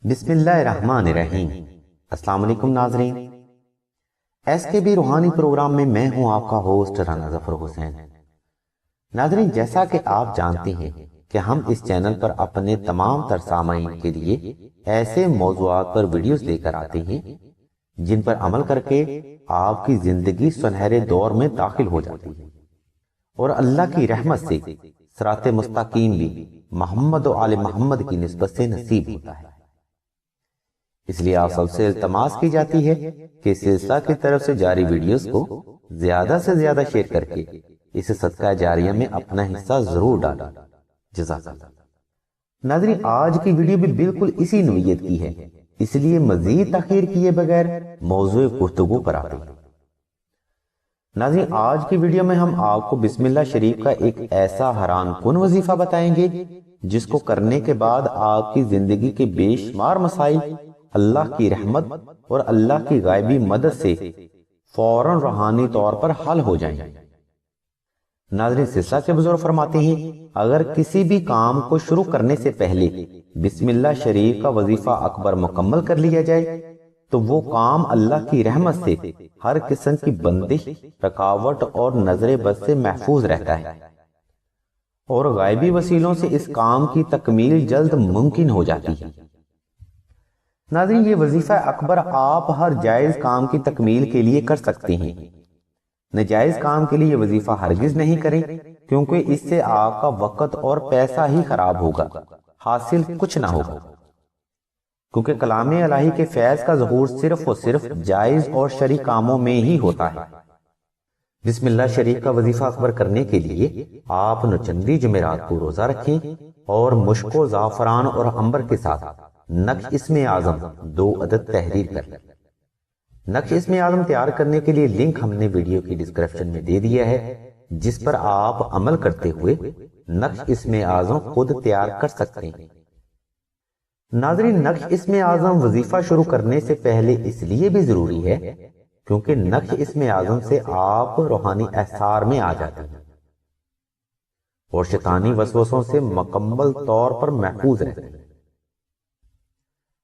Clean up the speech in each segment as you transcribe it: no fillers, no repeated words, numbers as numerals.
بسم اللہ الرحمن الرحیم۔ السلام علیکم ناظرین، ایس کے بی روحانی پروگرام میں میں ہوں آپ کا ہوسٹ رانا ظفر حسین۔ ناظرین، جیسا کہ آپ جانتے ہیں کہ ہم اس چینل پر اپنے تمام تر سامعین کے لیے ایسے موضوعات پر ویڈیوز لے کر آتے ہیں جن پر عمل کر کے آپ کی زندگی سنہرے دور میں داخل ہو جاتی ہے اور اللہ کی رحمت سے صراط مستقیم بھی محمد و آل محمد کی نسبت سے نصیب ہوتا ہے۔ اس لیے آپ سب سے التماس کی جاتی ہے کہ اس سلسلہ کی طرف سے جاری ویڈیوز کو زیادہ سے زیادہ شیئر کر کے اس صدقہ جاریہ میں اپنا حصہ ضرور ڈالیں۔ جزاک اللہ۔ ناظرین، آج کی ویڈیو بھی بالکل اسی نوعیت کی ہے، اس لیے مزید تاخیر کیے بغیر موضوع گفتگو پر آتے ہیں۔ ناظرین، آج کی ویڈیو میں ہم آپ کو بسم اللہ شریف کا ایک ایسا حیران کن وظیفہ بتائیں گے جس کو کرنے کے بعد آپ کی زندگی کے بے شمار مسائل اللہ کی رحمت اور اللہ کی غائبی مدد سے فوراً روحانی طور پر حل ہو جائیں گے۔ ناظرین، سلسلہ کے بزرگ فرماتے ہیں، اگر کسی بھی کام کو شروع کرنے سے پہلے بسم اللہ شریف کا وظیفہ اکبر مکمل کر لیا جائے تو وہ کام اللہ کی رحمت سے ہر قسم کی بندش، رکاوٹ اور نظر بد سے محفوظ رہتا ہے اور غائبی وسیلوں سے اس کام کی تکمیل جلد ممکن ہو جاتی ہے۔ ناظرین، یہ وظیفہ اکبر آپ ہر جائز کام کی تکمیل کے لیے کر سکتے ہیں۔ ناجائز کام کے لیے یہ وظیفہ ہرگز نہیں کریں، کیونکہ اس سے آپ کا وقت اور پیسہ ہی خراب ہوگا، حاصل کچھ نہ ہوگا، کیونکہ کلام الہی کے فیض کا ظہور صرف اور صرف جائز اور شرعی کاموں میں ہی ہوتا ہے۔ بسم اللہ شریف کا وظیفہ اکبر کرنے کے لیے آپ نوچندی جمعرات کو روزہ رکھیں اور مشک و زعفران اور عنبر کے ساتھ نقش اسم اعظم 2 عدد تحریر کر لیں۔ نقش اسم اعظم تیار کرنے کے لیے لنک ہم نے ویڈیو کی ڈسکرپشن میں دے دیا ہے، جس پر آپ عمل کرتے ہوئے نقش اسم اعظم خود تیار کر سکتے ہیں۔ ناظرین، نقش اسم اعظم وظیفہ شروع کرنے سے پہلے اس لیے بھی ضروری ہے کیونکہ نقش اسم اعظم سے آپ روحانی احسار میں آ جاتے ہیں اور شیطانی وسوسوں سے مکمل طور پر محفوظ رہتے ہیں۔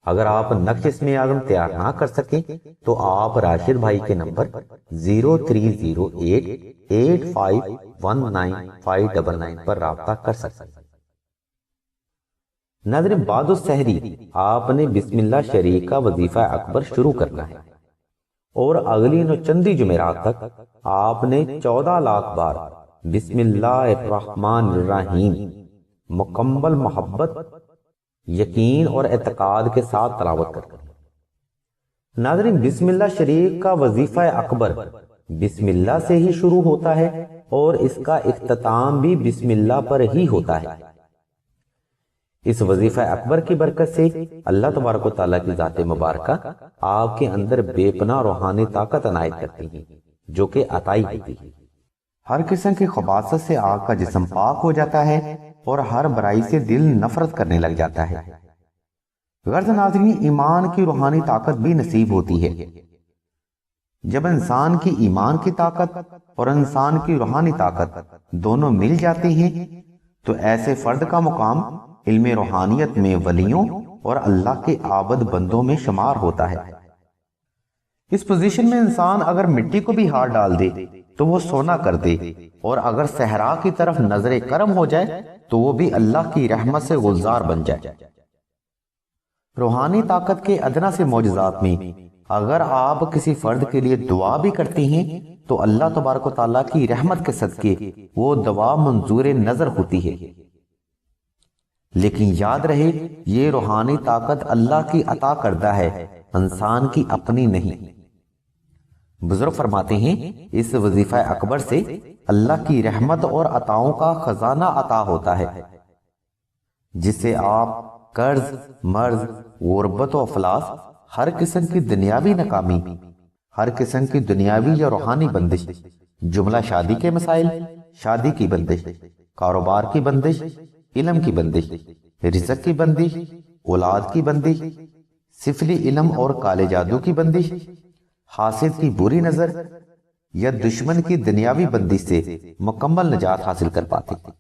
اگر آپ نقش اسم اعظم تیار نہ کر سکیں تو آپ راشد بھائی کے نمبر 030885199599 پر رابطہ کر سکتے ہیں۔ ناظرین، بعد السحری آپ نے بسم اللہ شریف کا وظیفہ اکبر شروع کرنا ہے اور اگلی نوچندی جمعرات تک آپ نے 14 لاکھ بار بسم اللہ الرحمن الرحیم مکمل محبت، یقین اور اعتقاد کے ساتھ تلاوت کرتے ہیں۔ ناظرین، بسم اللہ شریف کا وظیفہ اکبر بسم اللہ سے ہی شروع ہوتا ہے اور اس کا اختتام بھی بسم اللہ پر ہی ہوتا ہے۔ اس وظیفہ اکبر کی برکت سے اللہ تبارک و تعالیٰ کی ذات مبارکہ آپ کے اندر بے پناہ روحانی طاقت عنایت کرتی ہیں، جو کہ عطائی ہوتی ہے۔ ہر قسم کی خباثت سے آپ کا جسم پاک ہو جاتا ہے اور ہر برائی سے دل نفرت کرنے لگ جاتا ہے۔ غرض ناظرین، ایمان کی روحانی طاقت بھی نصیب ہوتی ہے۔ جب انسان کی ایمان کی طاقت اور انسان کی روحانی طاقت دونوں مل جاتے ہیں تو ایسے فرد کا مقام علم روحانیت میں ولیوں اور اللہ کے عابد بندوں میں شمار ہوتا ہے۔ اس پوزیشن میں انسان اگر مٹی کو بھی ہاتھ ڈال دے تو وہ سونا کر دے، اور اگر صحرا کی طرف نظر کرم ہو جائے تو وہ بھی اللہ کی رحمت سے گلزار بن جائے۔ روحانی طاقت کے ادنا سے معجزات میں اگر آپ کسی فرد کے لیے دعا بھی کرتے ہیں تو اللہ تبارک و تعالیٰ کی رحمت کے صدقے وہ دعا منظور نظر ہوتی ہے۔ لیکن یاد رہے، یہ روحانی طاقت اللہ کی عطا کردہ ہے، انسان کی اپنی نہیں۔ بزرگ فرماتے ہیں، اس وظیفہ اکبر سے اللہ کی رحمت اور عطاؤں کا خزانہ عطا ہوتا ہے، جس سے آپ قرض، مرض، غربت و افلاس، ہر قسم کی دنیاوی ناکامی، ہر قسم کی دنیاوی یا روحانی بندش، جملہ شادی کے مسائل، شادی کی بندش، کاروبار کی بندش، علم کی بندش، رزق کی بندش، اولاد کی بندش، سفلی علم اور کالے جادو کی بندش، حاسد کی بری نظر یا دشمن کی دنیاوی بندش سے مکمل نجات حاصل کر پاتے ہیں۔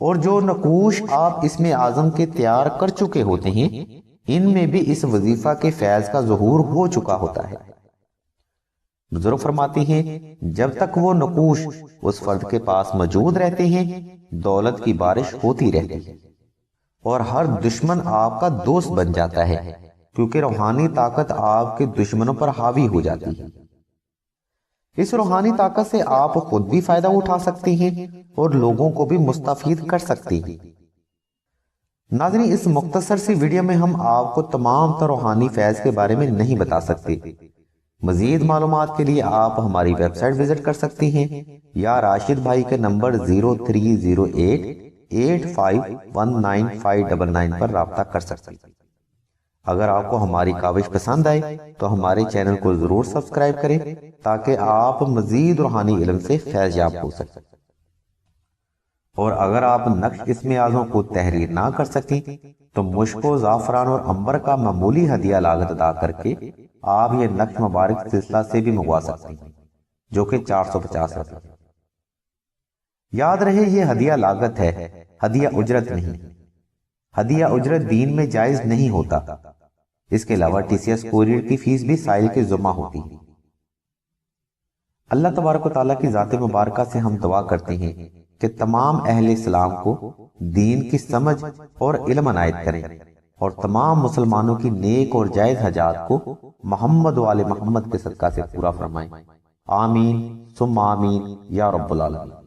اور جو نقوش آپ اسم اعظم کے تیار کر چکے ہوتے ہیں ان میں بھی اس وظیفہ کے فیض کا ظہور ہو چکا ہوتا ہے۔ بزرگ فرماتے ہیں جب تک وہ نقوش اس فرد کے پاس موجود رہتے ہیں دولت کی بارش ہوتی رہتی ہے اور ہر دشمن آپ کا دوست بن جاتا ہے، کیونکہ روحانی طاقت آپ کے دشمنوں پر حاوی ہو جاتی ہے۔ اس روحانی طاقت سے آپ خود بھی فائدہ اٹھا سکتے ہیں اور لوگوں کو بھی مستفید کر سکتے ہیں۔ ناظرین، اس مختصر سی ویڈیو میں ہم آپ کو تمام تر روحانی فیض کے بارے میں نہیں بتا سکتے۔ مزید معلومات کے لیے آپ ہماری ویب سائٹ وزٹ کر سکتے ہیں یا راشد بھائی کے نمبر 030885195999 پر رابطہ کر سکتے ہیں۔ اگر آپ کو ہماری کاوش پسند آئے تو ہمارے چینل کو ضرور سبسکرائب کریں تاکہ آپ مزید روحانی علم سے فیض یاب ہو سکیں۔ اور اگر آپ نقش اسم اعظم کو تحریر نہ کر سکیں تو مشک و زعفران اور عنبر کا معمولی ہدیہ لاگت ادا کر کے آپ یہ نقش مبارک سلسلہ سے بھی منگوا سکتے ہیں، جو کہ 450 روپے۔ یاد رہے یہ ہدیہ لاگت ہے، ہدیہ اجرت نہیں۔ ہدیہ اجرت دین میں جائز نہیں ہوتا۔ اس کے علاوہ TCS کوریئر کی فیس بھی سائل کے ذمہ ہوتی ہے۔ اللہ تبارک و تعالیٰ کی ذات مبارکہ سے ہم دعا کرتے ہیں کہ تمام اہل اسلام کو دین کی سمجھ اور علم عنایت کریں اور تمام مسلمانوں کی نیک اور جائز حاجات کو محمد و آل محمد کے صدقہ سے پورا فرمائیں۔ آمین ثم آمین یا رب العالمین۔